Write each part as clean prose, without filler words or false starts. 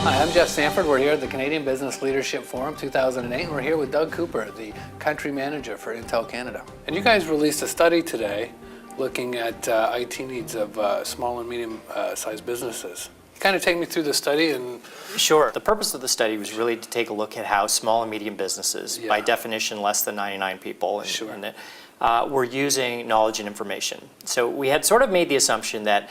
Hi, I'm Jeff Sanford. We're here at the Canadian Business Leadership Forum 2008, and we're here with Doug Cooper, the country manager for Intel Canada. And you guys released a study today looking at IT needs of small and medium-sized businesses. Kind of take me through the study and... Sure. The purpose of the study was really to take a look at how small and medium businesses, by definition less than 99 people, were using knowledge and information. So we had sort of made the assumption that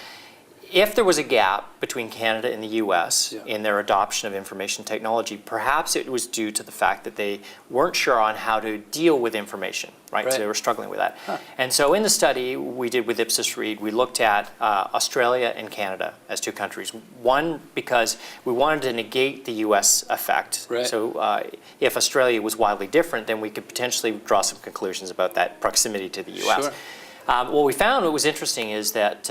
if there was a gap between Canada and the US in their adoption of information technology, perhaps it was due to the fact that they weren't sure on how to deal with information, right? So they were struggling with that. And so in the study we did with Ipsos Reid, we looked at Australia and Canada as two countries. One, because we wanted to negate the US effect. So if Australia was wildly different, then we could potentially draw some conclusions about that proximity to the US. What we found, what was interesting, is that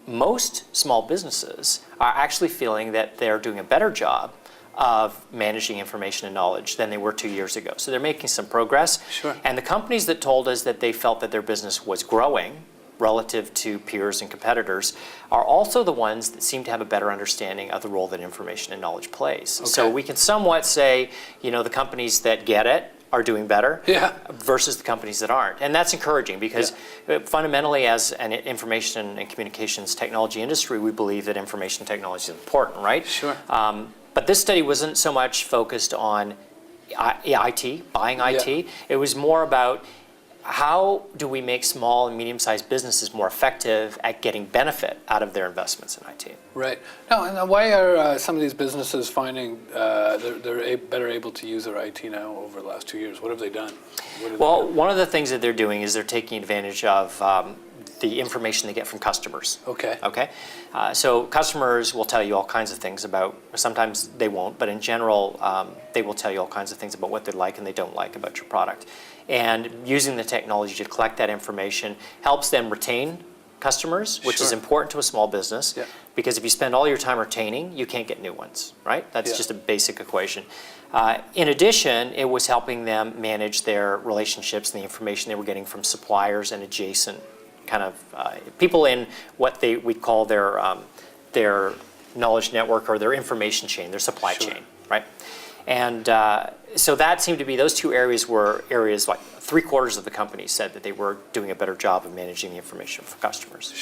most small businesses are actually feeling that they're doing a better job of managing information and knowledge than they were 2 years ago. So they're making some progress. And the companies that told us that they felt that their business was growing relative to peers and competitors are also the ones that seem to have a better understanding of the role that information and knowledge plays. So we can somewhat say, you know, the companies that get it are doing better versus the companies that aren't. And that's encouraging because fundamentally, as an information and communications technology industry, we believe that information technology is important, right? But this study wasn't so much focused on IT, buying IT. It was more about how do we make small and medium-sized businesses more effective at getting benefit out of their investments in IT. Now, and why are some of these businesses finding they're better able to use their IT now over the last 2 years? What have they done? Well, one of the things that they're doing is they're taking advantage of the information they get from customers. So customers will tell you all kinds of things about, sometimes they won't, but in general, they will tell you all kinds of things about what they like and they don't like about your product. And using the technology to collect that information helps them retain customers, which is important to a small business, because if you spend all your time retaining, you can't get new ones, right? That's just a basic equation. In addition, it was helping them manage their relationships and the information they were getting from suppliers and adjacent kind of people in what we call their knowledge network or their information chain, their supply chain, right? And so that seemed to be, those two areas were areas like 3/4 of the companies said that they were doing a better job of managing the information for customers.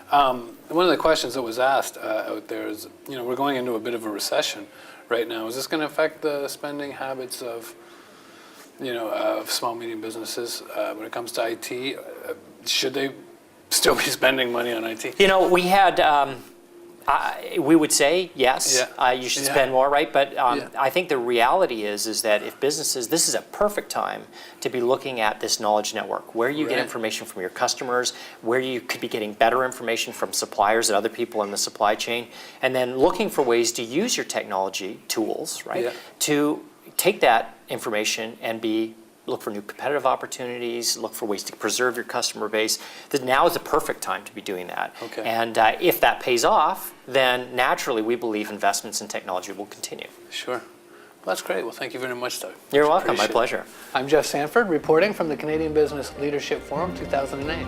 One of the questions that was asked out there is, you know, we're going into a bit of a recession right now. Is this going to affect the spending habits of, you know, of small, medium businesses when it comes to IT? Should they still be spending money on IT? You know, we had, we would say yes, you should spend more, right? But I think the reality is that if businesses, this is a perfect time to be looking at this knowledge network, where you get information from your customers, where you could be getting better information from suppliers and other people in the supply chain, and then looking for ways to use your technology tools, right, to take that information and look for new competitive opportunities, look for ways to preserve your customer base. That now is the perfect time to be doing that. And if that pays off, then naturally we believe investments in technology will continue. Well, that's great. Well, thank you very much, Doug. You're welcome. My pleasure. I'm Jeff Sanford, reporting from the Canadian Business Leadership Forum 2008.